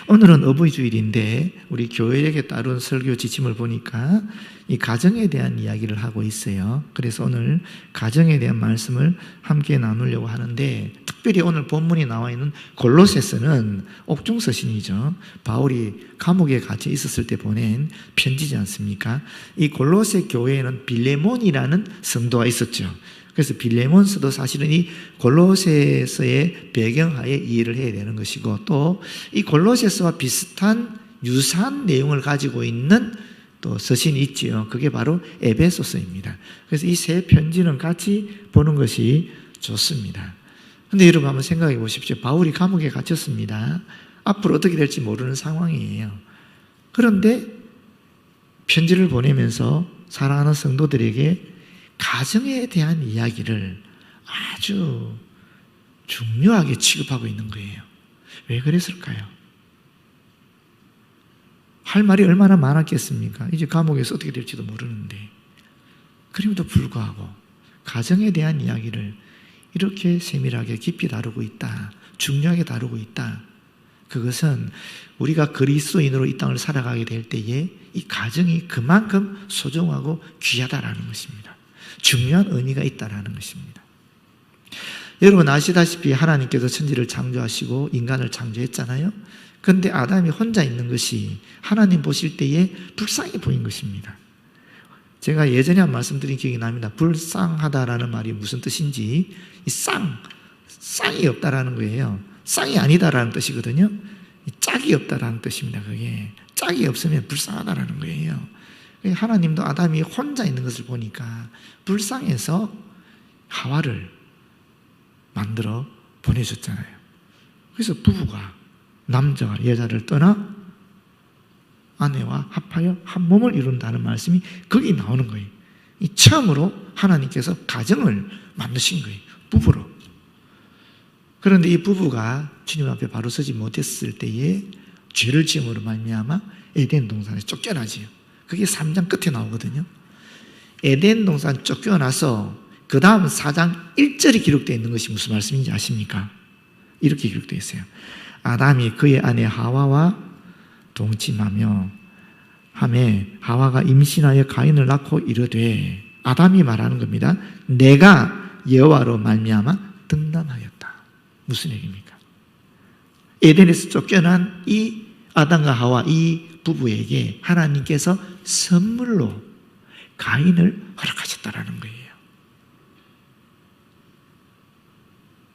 오늘은 어버이주일인데 우리 교회에 따른 설교 지침을 보니까 이 가정에 대한 이야기를 하고 있어요. 그래서 오늘 가정에 대한 말씀을 함께 나누려고 하는데, 특별히 오늘 본문이 나와 있는 골로새서는 옥중서신이죠. 바울이 감옥에 갇혀 있었을 때 보낸 편지지 않습니까? 이 골로새 교회에는 빌레몬이라는 성도가 있었죠. 그래서 빌레몬서도 사실은 이 골로새서의 배경하에 이해를 해야 되는 것이고, 또 이 골로새서와 비슷한 유사한 내용을 가지고 있는 또 서신이 있지요. 그게 바로 에베소서입니다. 그래서 이 세 편지는 같이 보는 것이 좋습니다. 근데 여러분 한번 생각해 보십시오. 바울이 감옥에 갇혔습니다. 앞으로 어떻게 될지 모르는 상황이에요. 그런데 편지를 보내면서 사랑하는 성도들에게 가정에 대한 이야기를 아주 중요하게 취급하고 있는 거예요. 왜 그랬을까요? 할 말이 얼마나 많았겠습니까? 이제 감옥에서 어떻게 될지도 모르는데, 그럼에도 불구하고 가정에 대한 이야기를 이렇게 세밀하게 깊이 다루고 있다, 중요하게 다루고 있다. 그것은 우리가 그리스도인으로 이 땅을 살아가게 될 때에 이 가정이 그만큼 소중하고 귀하다라는 것입니다. 중요한 의미가 있다라는 것입니다. 여러분 아시다시피 하나님께서 천지를 창조하시고 인간을 창조했잖아요. 그런데 아담이 혼자 있는 것이 하나님 보실 때에 불쌍해 보인 것입니다. 제가 예전에 한 말씀드린 기억이 납니다. 불쌍하다라는 말이 무슨 뜻인지, 이 쌍이 없다라는 거예요. 쌍이 아니다라는 뜻이거든요. 짝이 없다라는 뜻입니다. 그게 짝이 없으면 불쌍하다라는 거예요. 하나님도 아담이 혼자 있는 것을 보니까 불쌍해서 하와를 만들어 보내줬잖아요. 그래서 부부가, 남자가 여자를 떠나 아내와 합하여 한 몸을 이룬다는 말씀이 거기 나오는 거예요. 이 처음으로 하나님께서 가정을 만드신 거예요. 부부로. 그런데 이 부부가 주님 앞에 바로 서지 못했을 때에 죄를 지음으로 말미암아 에덴 동산에 쫓겨나지요. 그게 3장 끝에 나오거든요. 에덴 동산 쫓겨나서 그 다음 4장 1절이 기록되어 있는 것이 무슨 말씀인지 아십니까? 이렇게 기록되어 있어요. 아담이 그의 아내 하와와 동침하며 하매 하와가 임신하여 가인을 낳고 이르되, 아담이 말하는 겁니다. 내가 여호와로 말미암아 등단하였다. 무슨 얘기입니까? 에덴에서 쫓겨난 이 아담과 하와, 이 부부에게 하나님께서 선물로 가인을 허락하셨다라는 거예요.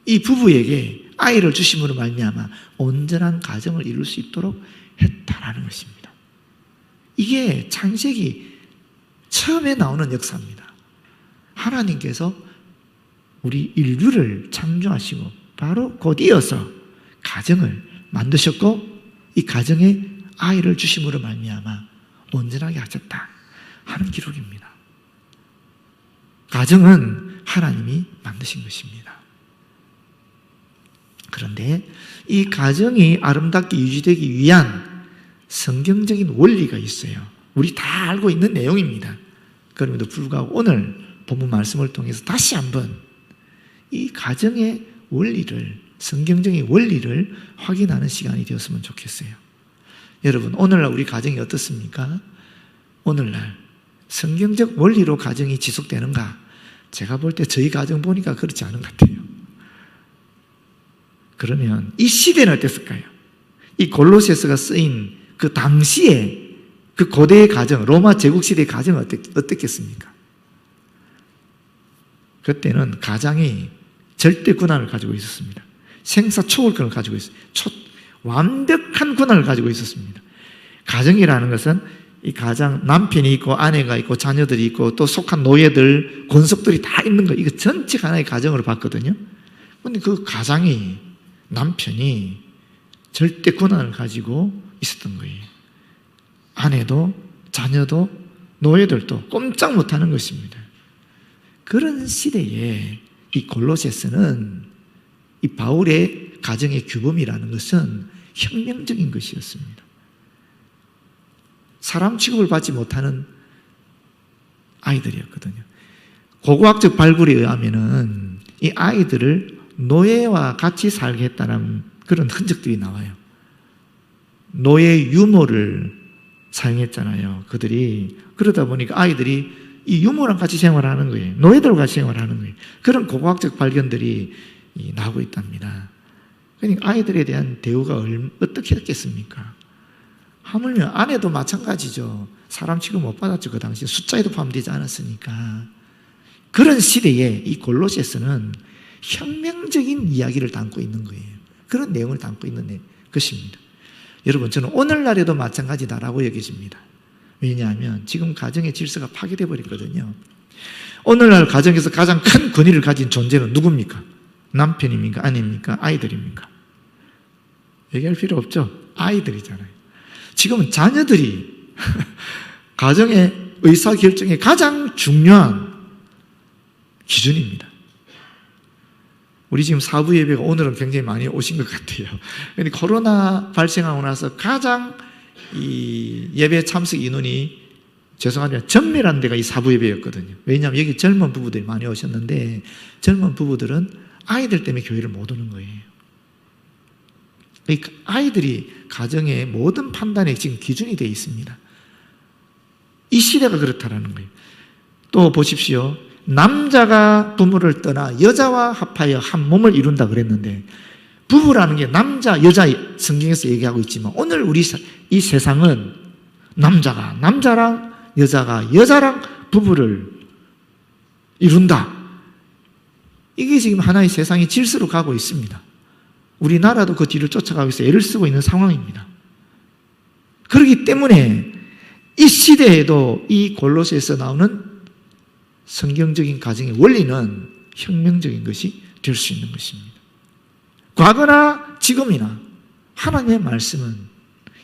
이 부부에게 아이를 주심으로 말미암아 온전한 가정을 이룰 수 있도록 했다라는 것입니다. 이게 창세기 처음에 나오는 역사입니다. 하나님께서 우리 인류를 창조하시고 바로 곧 이어서 가정을 만드셨고, 이 가정에 아이를 주심으로 말미암아 온전하게 하셨다 하는 기록입니다. 가정은 하나님이 만드신 것입니다. 그런데 이 가정이 아름답게 유지되기 위한 성경적인 원리가 있어요. 우리 다 알고 있는 내용입니다. 그럼에도 불구하고 오늘 본문 말씀을 통해서 다시 한번 이 가정의 원리를, 성경적인 원리를 확인하는 시간이 되었으면 좋겠어요. 여러분, 오늘날 우리 가정이 어떻습니까? 오늘날 성경적 원리로 가정이 지속되는가? 제가 볼 때 저희 가정 보니까 그렇지 않은 것 같아요. 그러면 이 시대는 어땠을까요? 이 골로새서가 쓰인 그 당시에 그 고대의 가정, 로마 제국시대의 가정은 어땠겠습니까? 그때는 가장이 절대 권한을 가지고 있었습니다. 생사초월권을 가지고 있어요. 완벽한 권한을 가지고 있었습니다. 가정이라는 것은 이 가장, 남편이 있고 아내가 있고 자녀들이 있고 또 속한 노예들, 권속들이 다 있는 거, 이거 전체가 하나의 가정으로 봤거든요. 그런데 그 가장이, 남편이 절대 권한을 가지고 있었던 거예요. 아내도 자녀도 노예들도 꼼짝 못하는 것입니다. 그런 시대에 이 골로새서는 이 바울의 가정의 규범이라는 것은 혁명적인 것이었습니다. 사람 취급을 받지 못하는 아이들이었거든요. 고고학적 발굴에 의하면은 이 아이들을 노예와 같이 살게 했다는 그런 흔적들이 나와요. 노예 유모를 사용했잖아요. 그들이. 그러다 보니까 아이들이 이 유모랑 같이 생활하는 거예요. 노예들과 같이 생활하는 거예요. 그런 고고학적 발견들이 나오고 있답니다. 그러니까 아이들에 대한 대우가 어떻게 했겠습니까? 하물며 아내도 마찬가지죠. 사람 취급 못 받았죠. 그 당시에 숫자에도 포함되지 않았으니까. 그런 시대에 이 골로새서는 혁명적인 이야기를 담고 있는 거예요. 그런 내용을 담고 있는 것입니다. 여러분, 저는 오늘날에도 마찬가지다라고 여겨집니다. 왜냐하면 지금 가정의 질서가 파괴되어 버렸거든요. 오늘날 가정에서 가장 큰 권위를 가진 존재는 누굽니까? 남편입니까? 아내입니까? 아이들입니까? 얘기할 필요 없죠? 아이들이잖아요. 지금은 자녀들이 가정의 의사결정의 가장 중요한 기준입니다. 우리 지금 사부 예배가 오늘은 굉장히 많이 오신 것 같아요. 근데 코로나 발생하고 나서 가장 이 예배 참석 인원이 죄송하지만 전멸한 데가 이 사부 예배였거든요. 왜냐하면 여기 젊은 부부들이 많이 오셨는데 젊은 부부들은 아이들 때문에 교회를 못 오는 거예요. 그러니까 아이들이 가정의 모든 판단에 지금 기준이 되어 있습니다. 이 시대가 그렇다라는 거예요. 또 보십시오. 남자가 부모를 떠나 여자와 합하여 한 몸을 이룬다 그랬는데 부부라는 게 남자, 여자 성경에서 얘기하고 있지만 오늘 우리 이 세상은 남자가 남자랑 여자가 여자랑 부부를 이룬다. 이게 지금 하나의 세상의 질서로 가고 있습니다. 우리나라도 그 뒤를 쫓아가고 있어 애를 쓰고 있는 상황입니다. 그렇기 때문에 이 시대에도 이 골로새에서 나오는 성경적인 가정의 원리는 혁명적인 것이 될 수 있는 것입니다. 과거나 지금이나 하나님의 말씀은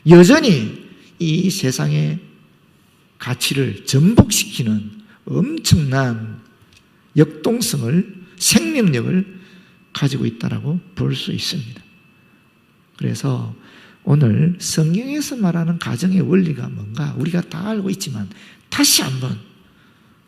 여전히 이 세상의 가치를 전복시키는 엄청난 역동성을, 생명력을 가지고 있다고 볼 수 있습니다. 그래서 오늘 성경에서 말하는 가정의 원리가 뭔가 우리가 다 알고 있지만 다시 한번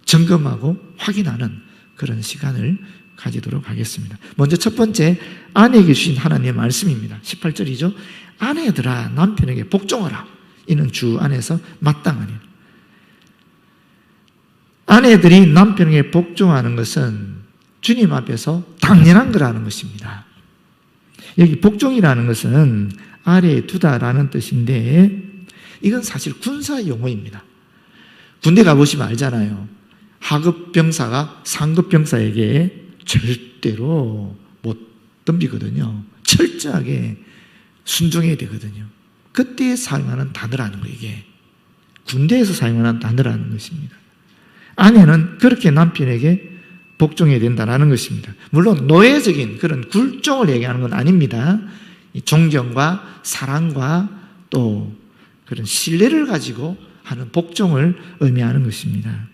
점검하고 확인하는 그런 시간을 가지도록 하겠습니다. 먼저 첫 번째, 아내에게 주신 하나님의 말씀입니다. 18절이죠. 아내들아 남편에게 복종하라. 이는 주 안에서 마땅하니. 아내들이 남편에게 복종하는 것은 주님 앞에서 당연한 거라는 것입니다. 여기 복종이라는 것은 아래에 두다라는 뜻인데 이건 사실 군사 용어입니다. 군대 가보시면 알잖아요. 하급 병사가 상급 병사에게 절대로 못 덤비거든요. 철저하게 순종해야 되거든요. 그때 사용하는 단어라는 거예요. 이게 군대에서 사용하는 단어라는 것입니다. 아내는 그렇게 남편에게 복종해야 된다는 것입니다. 물론 노예적인 그런 굴종을 얘기하는 건 아닙니다. 존경과 사랑과 또 그런 신뢰를 가지고 하는 복종을 의미하는 것입니다.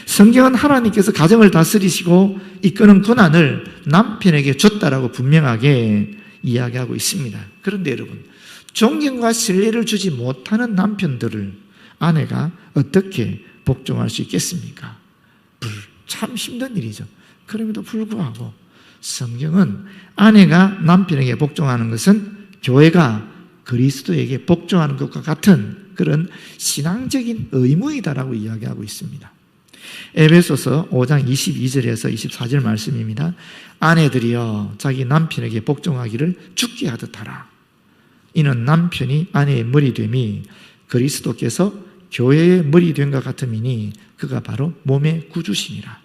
성경은 하나님께서 가정을 다스리시고 이끄는 권한을 남편에게 줬다라고 분명하게 이야기하고 있습니다. 그런데 여러분, 존경과 신뢰를 주지 못하는 남편들을 아내가 어떻게 복종할 수 있겠습니까? 참 힘든 일이죠. 그럼에도 불구하고 성경은 아내가 남편에게 복종하는 것은 교회가 그리스도에게 복종하는 것과 같은 그런 신앙적인 의무이다라고 이야기하고 있습니다. 에베소서 5장 22절에서 24절 말씀입니다. 아내들이여 자기 남편에게 복종하기를 죽게 하듯 하라. 이는 남편이 아내의 머리됨이 그리스도께서 교회의 머리됨과 같음이니 그가 바로 몸의 구주시니라.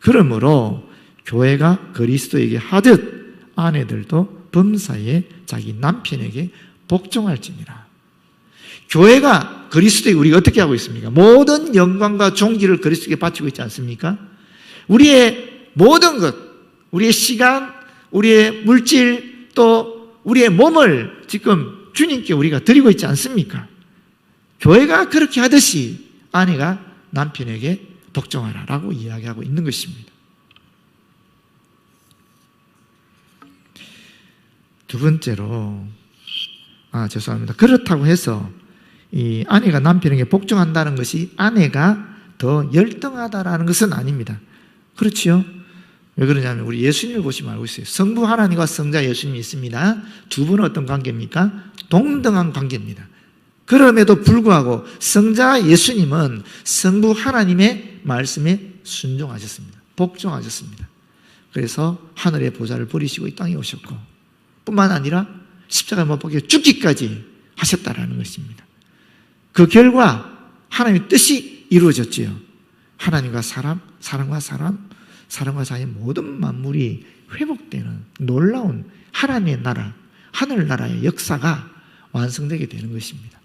그러므로 교회가 그리스도에게 하듯 아내들도 범사에 자기 남편에게 복종할지니라. 교회가 그리스도에게 우리가 어떻게 하고 있습니까? 모든 영광과 존귀를 그리스도에게 바치고 있지 않습니까? 우리의 모든 것, 우리의 시간, 우리의 물질, 또 우리의 몸을 지금 주님께 우리가 드리고 있지 않습니까? 교회가 그렇게 하듯이 아내가 남편에게 복종하라라고 이야기하고 있는 것입니다. 두 번째로, 죄송합니다. 그렇다고 해서 이 아내가 남편에게 복종한다는 것이 아내가 더 열등하다라는 것은 아닙니다. 그렇지요? 왜 그러냐면 우리 예수님을 보시면 알고 있어요. 성부 하나님과 성자 예수님이 있습니다. 두 분은 어떤 관계입니까? 동등한 관계입니다. 그럼에도 불구하고 성자 예수님은 성부 하나님의 말씀에 순종하셨습니다. 복종하셨습니다. 그래서 하늘의 보좌를 버리시고 이 땅에 오셨고, 뿐만 아니라 십자가에 못 박혀 죽기까지 하셨다라는 것입니다. 그 결과 하나님의 뜻이 이루어졌지요. 하나님과 사람, 사람과 사람, 사람과 사이의 모든 만물이 회복되는 놀라운 하나님의 나라, 하늘나라의 역사가 완성되게 되는 것입니다.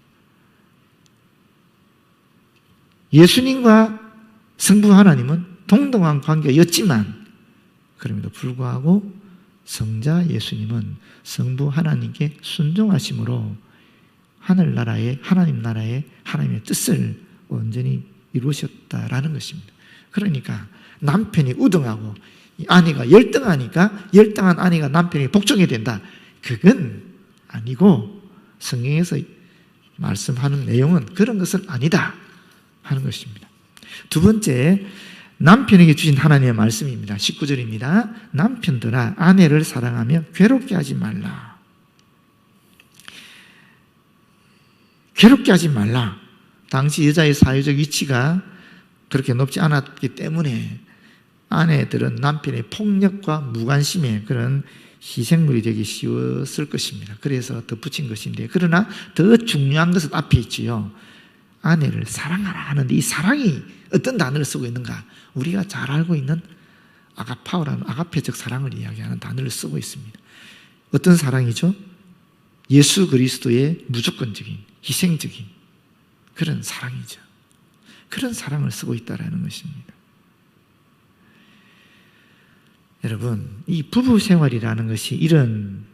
예수님과 성부 하나님은 동등한 관계였지만 그럼에도 불구하고 성자 예수님은 성부 하나님께 순종하심으로 하늘나라의 하나님 나라의 하나님의 뜻을 온전히 이루셨다라는 것입니다. 그러니까 남편이 우등하고 아내가 열등하니까 열등한 아내가 남편에게 복종해야 된다. 그건 아니고 성경에서 말씀하는 내용은 그런 것은 아니다 하는 것입니다. 두 번째, 남편에게 주신 하나님의 말씀입니다. 19절입니다. 남편들아 아내를 사랑하며 괴롭게 하지 말라. 괴롭게 하지 말라. 당시 여자의 사회적 위치가 그렇게 높지 않았기 때문에 아내들은 남편의 폭력과 무관심에 그런 희생물이 되기 쉬웠을 것입니다. 그래서 덧붙인 것인데, 그러나 더 중요한 것은 앞에 있지요. 아내를 사랑하라 하는데 이 사랑이 어떤 단어를 쓰고 있는가? 우리가 잘 알고 있는 아가파오라는 아가페적 사랑을 이야기하는 단어를 쓰고 있습니다. 어떤 사랑이죠? 예수 그리스도의 무조건적인, 희생적인 그런 사랑이죠. 그런 사랑을 쓰고 있다는 것입니다. 여러분, 이 부부 생활이라는 것이 이런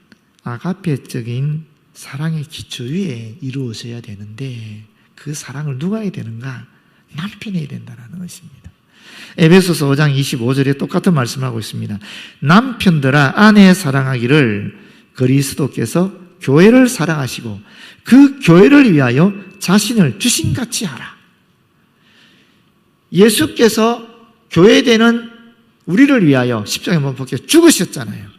아가페적인 사랑의 기초 위에 이루어져야 되는데 그 사랑을 누가 해야 되는가? 남편이 해야 된다는 것입니다. 에베소서 5장 25절에 똑같은 말씀을 하고 있습니다. 남편들아 아내 사랑하기를 그리스도께서 교회를 사랑하시고 그 교회를 위하여 자신을 주신같이 하라. 예수께서 교회되는 우리를 위하여 십자가에 못 박혀 죽으셨잖아요.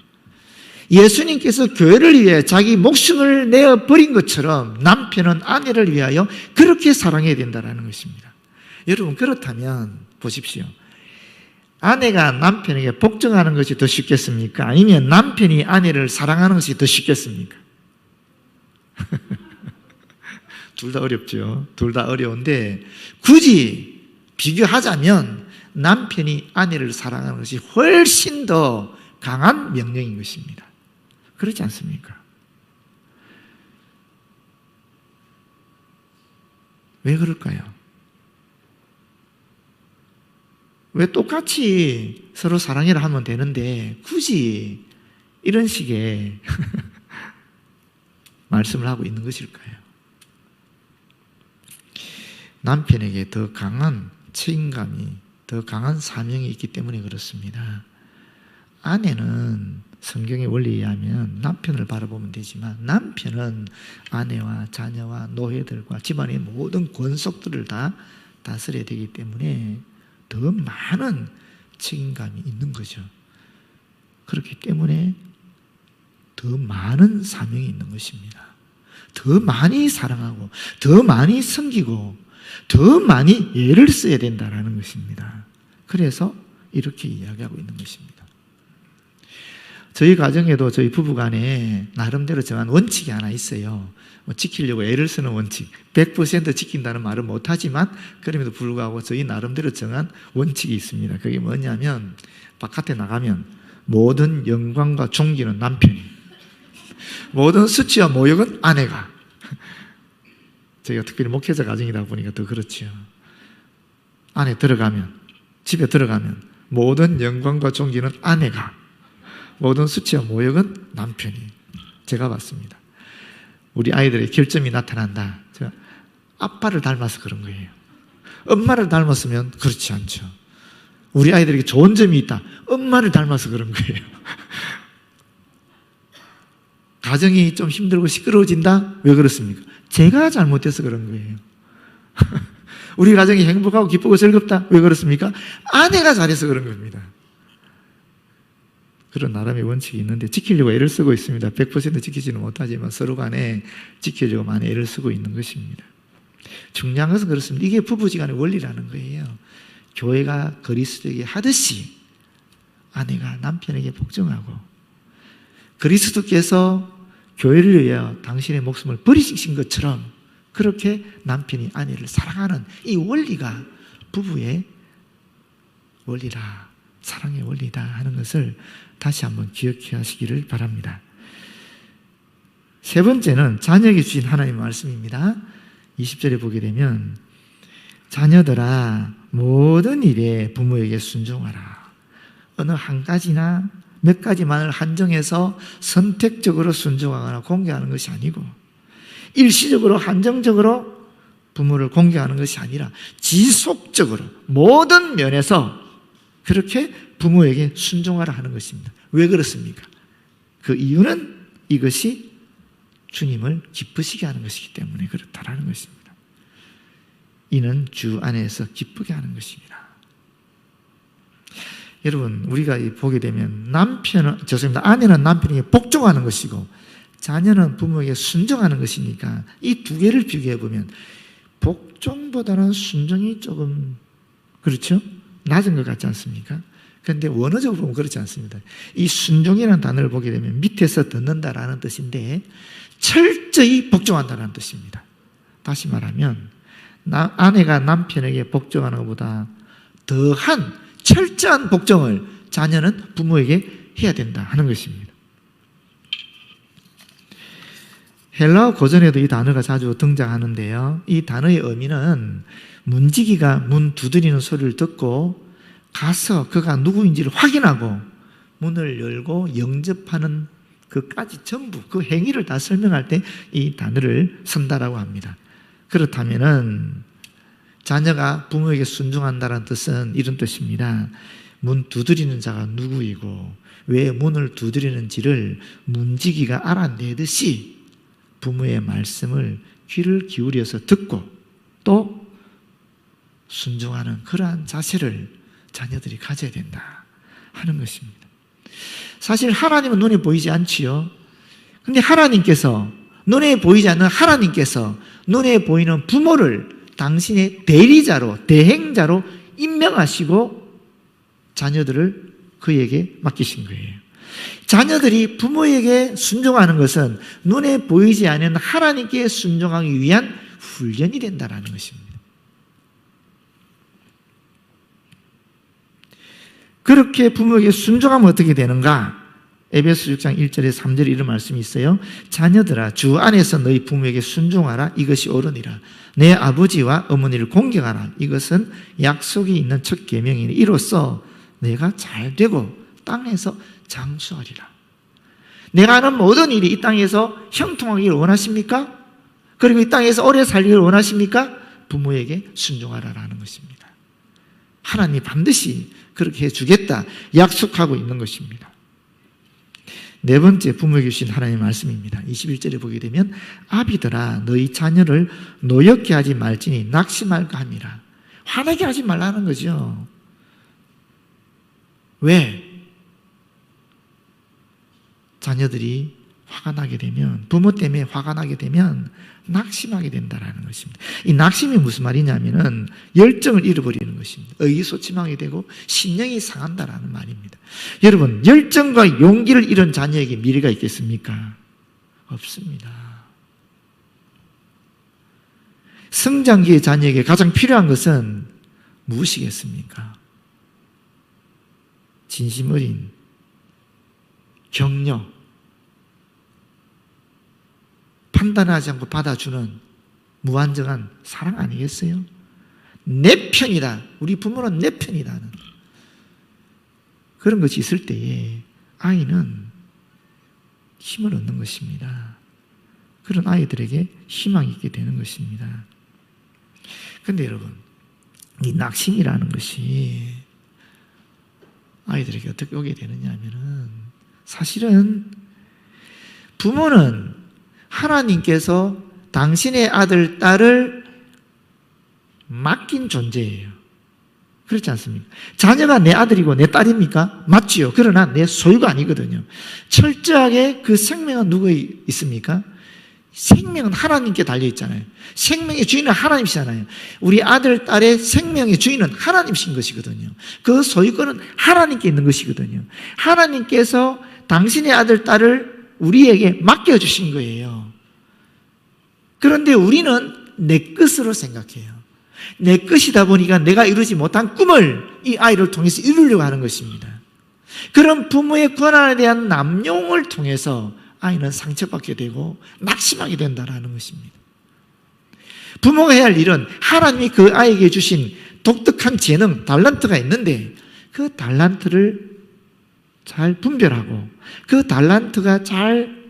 예수님께서 교회를 위해 자기 목숨을 내어버린 것처럼 남편은 아내를 위하여 그렇게 사랑해야 된다는 것입니다. 여러분, 그렇다면 보십시오. 아내가 남편에게 복종하는 것이 더 쉽겠습니까? 아니면 남편이 아내를 사랑하는 것이 더 쉽겠습니까? 둘 다 어렵죠. 둘 다 어려운데 굳이 비교하자면 남편이 아내를 사랑하는 것이 훨씬 더 강한 명령인 것입니다. 그렇지 않습니까? 왜 그럴까요? 왜 똑같이 서로 사랑해라 하면 되는데 굳이 이런 식의 말씀을 하고 있는 것일까요? 남편에게 더 강한 책임감이, 더 강한 사명이 있기 때문에 그렇습니다. 아내는 성경의 원리에 의하면 남편을 바라보면 되지만 남편은 아내와 자녀와 노예들과 집안의 모든 권속들을 다 다스려야 되기 때문에 더 많은 책임감이 있는 거죠. 그렇기 때문에 더 많은 사명이 있는 것입니다. 더 많이 사랑하고 더 많이 섬기고 더 많이 애를 써야 된다는 것입니다. 그래서 이렇게 이야기하고 있는 것입니다. 저희 가정에도 저희 부부간에 나름대로 정한 원칙이 하나 있어요. 지키려고 애를 쓰는 원칙. 100% 지킨다는 말은 못하지만 그럼에도 불구하고 저희 나름대로 정한 원칙이 있습니다. 그게 뭐냐면 바깥에 나가면 모든 영광과 존귀는 남편이, 모든 수치와 모욕은 아내가. 저희가 특별히 목회자 가정이다 보니까 더 그렇죠. 안에 들어가면, 집에 들어가면 모든 영광과 존귀는 아내가, 모든 수치와 모욕은 남편이. 제가 봤습니다. 우리 아이들의 결점이 나타난다. 제가 아빠를 닮아서 그런 거예요. 엄마를 닮았으면 그렇지 않죠. 우리 아이들에게 좋은 점이 있다. 엄마를 닮아서 그런 거예요. 가정이 좀 힘들고 시끄러워진다? 왜 그렇습니까? 제가 잘못해서 그런 거예요. 우리 가정이 행복하고 기쁘고 즐겁다? 왜 그렇습니까? 아내가 잘해서 그런 겁니다. 그런 나름의 원칙이 있는데 지키려고 애를 쓰고 있습니다. 100% 지키지는 못하지만 서로 간에 지키려고 많이 애를 쓰고 있는 것입니다. 중요한 것은 그렇습니다. 이게 부부지간의 원리라는 거예요. 교회가 그리스도에게 하듯이 아내가 남편에게 복종하고, 그리스도께서 교회를 위하여 당신의 목숨을 버리신 것처럼 그렇게 남편이 아내를 사랑하는 이 원리가 부부의 원리라, 사랑의 원리다 하는 것을 다시 한번 기억해 하시기를 바랍니다. 세 번째는 자녀에게 주신 하나님의 말씀입니다. 20절에 보게 되면 자녀들아 모든 일에 부모에게 순종하라. 어느 한 가지나 몇 가지만을 한정해서 선택적으로 순종하거나 공개하는 것이 아니고, 일시적으로 한정적으로 부모를 공개하는 것이 아니라 지속적으로 모든 면에서 그렇게 부모에게 순종하라 하는 것입니다. 왜 그렇습니까? 그 이유는 이것이 주님을 기쁘시게 하는 것이기 때문에 그렇다라는 것입니다. 이는 주 안에서 기쁘게 하는 것입니다. 여러분, 우리가 보게 되면 아내는 남편에게 복종하는 것이고 자녀는 부모에게 순종하는 것이니까 이 두 개를 비교해 보면 복종보다는 순종이 조금, 그렇죠? 낮은 것 같지 않습니까? 그런데 원어적으로 보면 그렇지 않습니다. 이 순종이라는 단어를 보게 되면 밑에서 듣는다라는 뜻인데 철저히 복종한다는 뜻입니다. 다시 말하면 아내가 남편에게 복종하는 것보다 더한 철저한 복종을 자녀는 부모에게 해야 된다 하는 것입니다. 헬라어 고전에도 이 단어가 자주 등장하는데요. 이 단어의 의미는 문지기가 문 두드리는 소리를 듣고 가서 그가 누구인지를 확인하고 문을 열고 영접하는 그까지 전부 그 행위를 다 설명할 때 이 단어를 쓴다라고 합니다. 그렇다면은 자녀가 부모에게 순종한다는 뜻은 이런 뜻입니다. 문 두드리는 자가 누구이고 왜 문을 두드리는지를 문지기가 알아내듯이 부모의 말씀을 귀를 기울여서 듣고 또 순종하는 그러한 자세를 자녀들이 가져야 된다 하는 것입니다. 사실 하나님은 눈에 보이지 않지요. 근데 하나님께서, 눈에 보이지 않는 하나님께서 눈에 보이는 부모를 당신의 대리자로, 대행자로 임명하시고 자녀들을 그에게 맡기신 거예요. 자녀들이 부모에게 순종하는 것은 눈에 보이지 않는 하나님께 순종하기 위한 훈련이 된다는 것입니다. 그렇게 부모에게 순종하면 어떻게 되는가? 에베소 6장 1절에 3절에 이런 말씀이 있어요. 자녀들아 주 안에서 너희 부모에게 순종하라. 이것이 옳으니라. 내 아버지와 어머니를 공경하라. 이것은 약속이 있는 첫 계명이니 이로써 내가 잘되고 땅에서 장수하리라. 내가 하는 모든 일이 이 땅에서 형통하기를 원하십니까? 그리고 이 땅에서 오래 살기를 원하십니까? 부모에게 순종하라라는 것입니다. 하나님이 반드시 그렇게 해주겠다 약속하고 있는 것입니다. 네 번째 부모에게 주신 하나님의 말씀입니다. 21절에 보게 되면 아비들아 너희 자녀를 노엽게 하지 말지니 낙심할까 함이라. 화나게 하지 말라는 거죠. 왜? 자녀들이 화가 나게 되면, 부모 때문에 화가 나게 되면 낙심하게 된다는 것입니다. 이 낙심이 무슨 말이냐면은 열정을 잃어버리는 것입니다. 의기소침하게 되고 심령이 상한다라는 말입니다. 여러분, 열정과 용기를 잃은 자녀에게 미래가 있겠습니까? 없습니다. 성장기의 자녀에게 가장 필요한 것은 무엇이겠습니까? 진심 어린 격려, 판단하지 않고 받아주는 무한정한 사랑 아니겠어요? 내 편이다. 우리 부모는 내 편이다는 그런 것이 있을 때에 아이는 힘을 얻는 것입니다. 그런 아이들에게 희망이 있게 되는 것입니다. 그런데 여러분, 이 낙심이라는 것이 아이들에게 어떻게 오게 되느냐 하면은 사실은 부모는 하나님께서 당신의 아들, 딸을 맡긴 존재예요. 그렇지 않습니까? 자녀가 내 아들이고 내 딸입니까? 맞지요. 그러나 내 소유가 아니거든요. 철저하게 그 생명은 누구에 있습니까? 생명은 하나님께 달려있잖아요. 생명의 주인은 하나님이시잖아요. 우리 아들, 딸의 생명의 주인은 하나님이신 것이거든요. 그 소유권은 하나님께 있는 것이거든요. 하나님께서 당신의 아들, 딸을 우리에게 맡겨주신 거예요. 그런데 우리는 내 것으로 생각해요. 내 것이다 보니까 내가 이루지 못한 꿈을 이 아이를 통해서 이루려고 하는 것입니다. 그런 부모의 권한에 대한 남용을 통해서 아이는 상처받게 되고 낙심하게 된다는 것입니다. 부모가 해야 할 일은 하나님이 그 아이에게 주신 독특한 재능, 달란트가 있는데 그 달란트를 잘 분별하고 그 달란트가 잘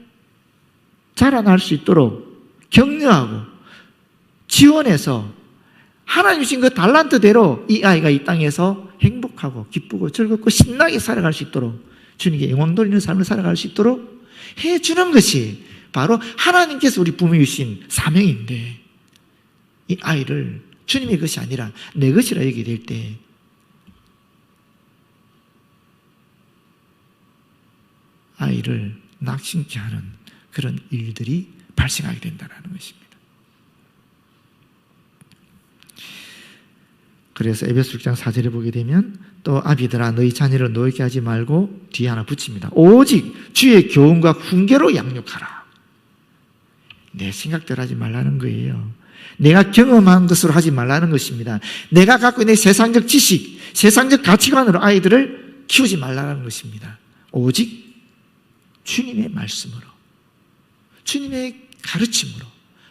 자라날 수 있도록 격려하고 지원해서 하나님 주신 그 달란트대로 이 아이가 이 땅에서 행복하고 기쁘고 즐겁고 신나게 살아갈 수 있도록 주님께 영광 돌리는 삶을 살아갈 수 있도록 해주는 것이 바로 하나님께서 우리 부모에 주신 사명인데 이 아이를 주님의 것이 아니라 내 것이라 여기게 될 때 아이를 낙심케 하는 그런 일들이 발생하게 된다는 것입니다. 그래서 에베소 6장 4절에 보게 되면 또 아비들아 너희 자녀를 노엽게 하지 말고 뒤에 하나 붙입니다. 오직 주의 교훈과 훈계로 양육하라. 내 생각대로 하지 말라는 거예요. 내가 경험한 것으로 하지 말라는 것입니다. 내가 갖고 있는 세상적 지식, 세상적 가치관으로 아이들을 키우지 말라는 것입니다. 오직 주님의 말씀으로, 주님의 가르침으로,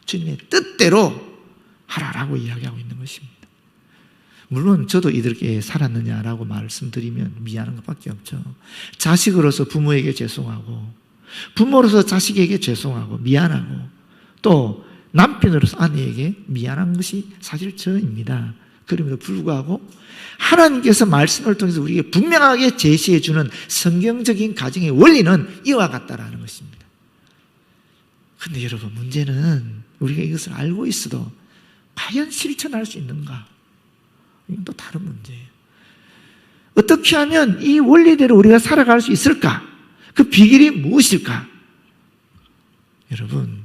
주님의 뜻대로 하라라고 이야기하고 있는 것입니다. 물론 저도 이들께 살았느냐라고 말씀드리면 미안한 것밖에 없죠. 자식으로서 부모에게 죄송하고 부모로서 자식에게 죄송하고 미안하고 또 남편으로서 아내에게 미안한 것이 사실 저입니다. 그럼에도 불구하고 하나님께서 말씀을 통해서 우리에게 분명하게 제시해 주는 성경적인 가정의 원리는 이와 같다라는 것입니다. 그런데 여러분 문제는 우리가 이것을 알고 있어도 과연 실천할 수 있는가? 이건 또 다른 문제예요. 어떻게 하면 이 원리대로 우리가 살아갈 수 있을까? 그 비결이 무엇일까? 여러분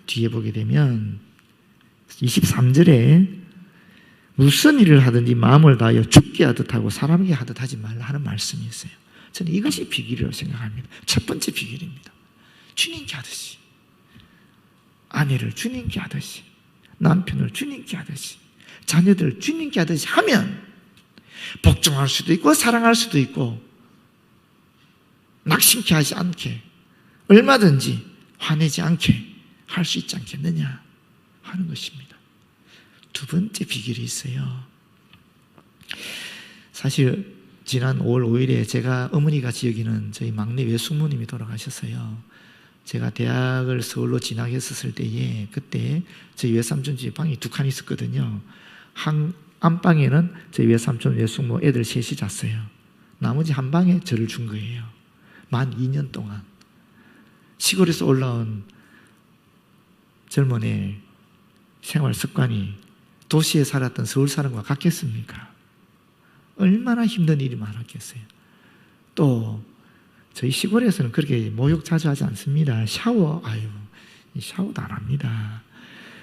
뒤에 보게 되면 23절에 무슨 일을 하든지 마음을 다하여 죽게 하듯 하고 사람에게 하듯 하지 말라 하는 말씀이 있어요. 저는 이것이 비결이라고 생각합니다. 첫 번째 비결입니다. 주님께 하듯이 아내를 주님께 하듯이 남편을 주님께 하듯이 자녀들을 주님께 하듯이 하면 복종할 수도 있고 사랑할 수도 있고 낙심케 하지 않게 얼마든지 화내지 않게 할 수 있지 않겠느냐 하는 것입니다. 두 번째 비결이 있어요. 사실 지난 5월 5일에 제가 어머니같이 여기는 저희 막내 외숙모님이 돌아가셨어요. 제가 대학을 서울로 진학했었을 때에 그때 저희 외삼촌 집 방이 2칸 있었거든요. 한 안방에는 저희 외삼촌 외숙모 애들 셋이 잤어요. 나머지 한 방에 저를 준 거예요. 만 2년 동안. 시골에서 올라온 젊은의 생활 습관이 도시에 살았던 서울 사람과 같겠습니까? 얼마나 힘든 일이 많았겠어요. 또 저희 시골에서는 그렇게 목욕 자주 하지 않습니다. 샤워도 안 합니다.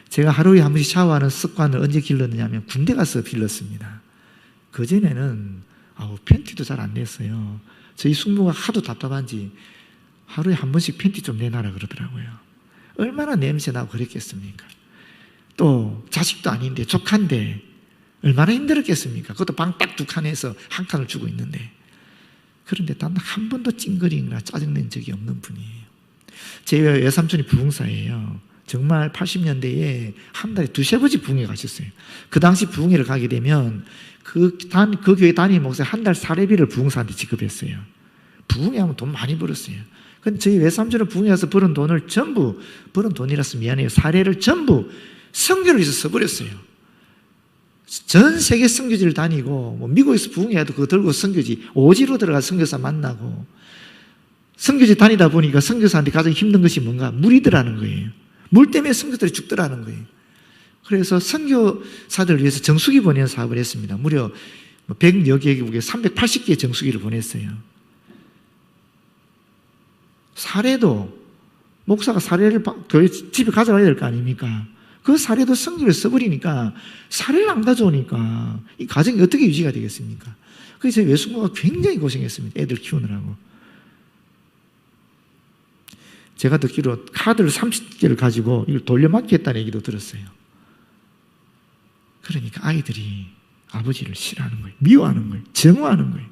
제가 하루에 한 번씩 샤워하는 습관을 언제 길렀느냐면 군대 가서 길렀습니다. 그전에는 팬티도 잘 안 냈어요. 저희 숙모가 하도 답답한지 하루에 한 번씩 팬티 좀 내놔라 그러더라고요. 얼마나 냄새나고 그랬겠습니까? 또 자식도 아닌데 조카인데 얼마나 힘들었겠습니까? 그것도 방 딱 2칸에서 한 칸을 주고 있는데 그런데 단 한 번도 찡그리거나 짜증낸 적이 없는 분이에요. 제 외삼촌이 부흥사예요. 정말 80년대에 한 달에 2-3번씩 부흥회 가셨어요. 그 당시 부흥회를 가게 되면 그 교회 담임 목사 한 달 사례비를 부흥사한테 지급했어요. 부흥회 하면 돈 많이 벌었어요. 근데 저희 외삼촌은 부흥회 가서 벌은 돈을 전부, 벌은 돈이라서 미안해요. 사례를 전부 선교를 위해서 써버렸어요. 전 세계 선교지를 다니고 미국에서 부흥회도 그거 들고 선교지 오지로 들어가 선교사 만나고 선교지 다니다 보니까 선교사한테 가장 힘든 것이 뭔가 물이더라는 거예요. 물 때문에 선교사들이 죽더라는 거예요. 그래서 선교사들을 위해서 정수기 보내는 사업을 했습니다. 무려 100여 개국에 380개의 정수기를 보냈어요. 사례도 목사가 사례를 교회 집에 가져가야 될 거 아닙니까? 그 사례도 성경을 써버리니까 사례를 안 가져오니까 이 가정이 어떻게 유지가 되겠습니까? 그래서 외숙모가 굉장히 고생했습니다. 애들 키우느라고. 제가 듣기로 카드를 30개를 가지고 이걸 돌려막기 했다는 얘기도 들었어요. 그러니까 아이들이 아버지를 싫어하는 거예요. 미워하는 거예요. 증오하는 거예요.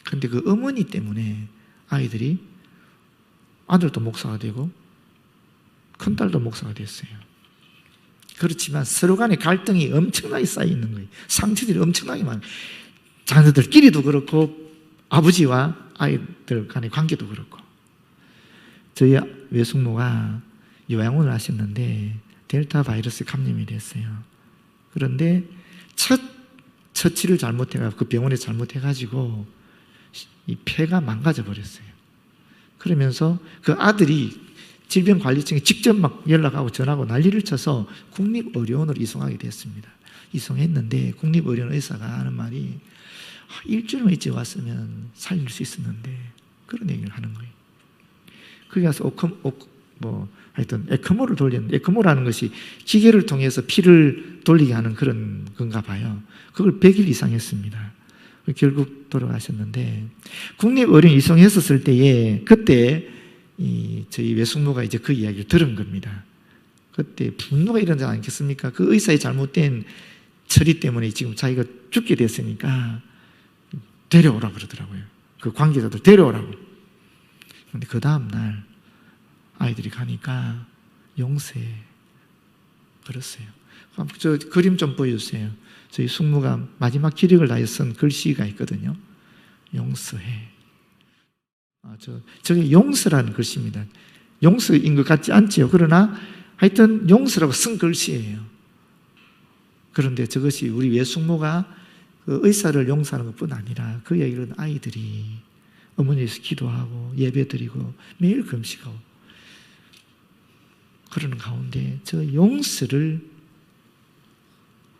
그런데 그 어머니 때문에 아이들이 아들도 목사가 되고 큰딸도 목사가 됐어요. 그렇지만 서로 간의 갈등이 엄청나게 쌓여 있는 거예요. 상처들이 엄청나게 많아요. 자녀들끼리도 그렇고 아버지와 아이들 간의 관계도 그렇고. 저희 외숙모가 요양원을 하셨는데 델타 바이러스 감염이 됐어요. 그런데 첫 처치를 잘못해가지고 그 병원에 잘못해가지고 이 폐가 망가져 버렸어요. 그러면서 그 아들이 질병관리청에 직접 막 연락하고 전화하고 난리를 쳐서 국립의료원으로 이송하게 됐습니다. 이송했는데 국립의료원 의사가 하는 말이 일주일만 일찍 왔으면 살릴 수 있었는데 그런 얘기를 하는 거예요. 그게 가서 하여튼 에크모를 돌렸는데 에크모라는 것이 기계를 통해서 피를 돌리게 하는 그런 건가 봐요. 그걸 100일 이상 했습니다. 결국 돌아가셨는데 국립의료원 이송했었을 때에 그때 저희 외숙모가 이제 그 이야기를 들은 겁니다. 그때 분노가 일어나지 않겠습니까? 그 의사의 잘못된 처리 때문에 지금 자기가 죽게 됐으니까 데려오라고 그러더라고요. 그 관계자들 데려오라고. 그런데 그 다음날 아이들이 가니까 용서해 그랬어요. 저 그림 좀 보여주세요. 저희 숙모가 마지막 기력을 다해 쓴 글씨가 있거든요. 용서해. 저게 용서라는 글씨입니다. 용서인 것 같지 않지요. 그러나 하여튼 용서라고 쓴 글씨예요. 그런데 저것이 우리 외숙모가 그 의사를 용서하는 것뿐 아니라 그 얘기를 아이들이 어머니에서 기도하고 예배드리고 매일 금식하고 그러는 가운데 저 용서를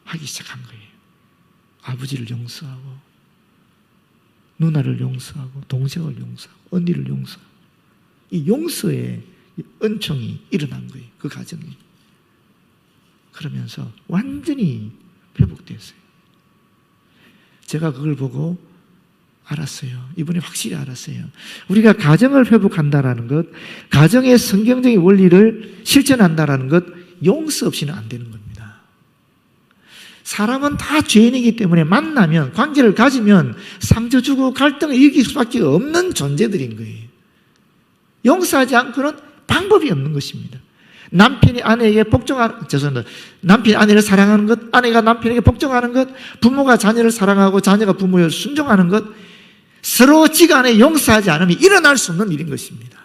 하기 시작한 거예요. 아버지를 용서하고 누나를 용서하고 동생을 용서하고 언니를 용서하고 이 용서의 은총이 일어난 거예요. 그 가정이. 그러면서 완전히 회복됐어요. 제가 그걸 보고 알았어요. 이번에 확실히 알았어요. 우리가 가정을 회복한다라는 것, 가정의 성경적인 원리를 실천한다라는 것, 용서 없이는 안 되는 겁니다. 사람은 다 죄인이기 때문에 만나면, 관계를 가지면 상처 주고 갈등을 일으킬 수밖에 없는 존재들인 거예요. 용서하지 않고는 방법이 없는 것입니다. 남편이 아내에게 남편이 아내를 사랑하는 것, 아내가 남편에게 복종하는 것, 부모가 자녀를 사랑하고 자녀가 부모를 순종하는 것, 서로 지간에 용서하지 않으면 일어날 수 없는 일인 것입니다.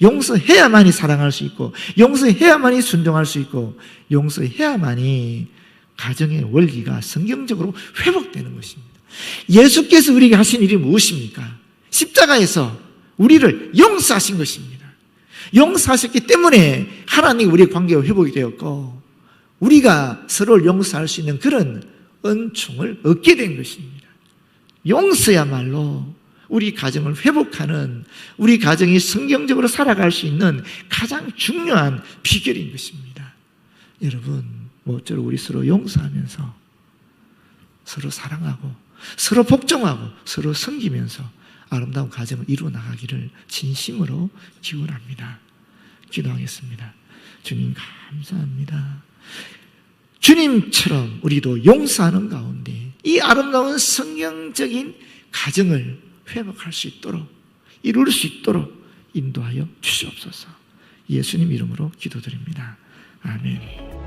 용서해야만이 사랑할 수 있고, 용서해야만이 순종할 수 있고, 용서해야만이 가정의 원리가 성경적으로 회복되는 것입니다. 예수께서 우리에게 하신 일이 무엇입니까? 십자가에서 우리를 용서하신 것입니다. 용서하셨기 때문에 하나님과 우리의 관계가 회복이 되었고 우리가 서로를 용서할 수 있는 그런 은총을 얻게 된 것입니다. 용서야말로 우리 가정을 회복하는, 우리 가정이 성경적으로 살아갈 수 있는 가장 중요한 비결인 것입니다. 여러분, 모쪼록 우리 서로 용서하면서 서로 사랑하고 서로 복종하고 서로 섬기면서 아름다운 가정을 이루어 나가기를 진심으로 기원합니다. 기도하겠습니다. 주님 감사합니다. 주님처럼 우리도 용서하는 가운데 이 아름다운 성경적인 가정을 회복할 수 있도록, 이룰 수 있도록 인도하여 주시옵소서. 예수님 이름으로 기도드립니다. 아멘.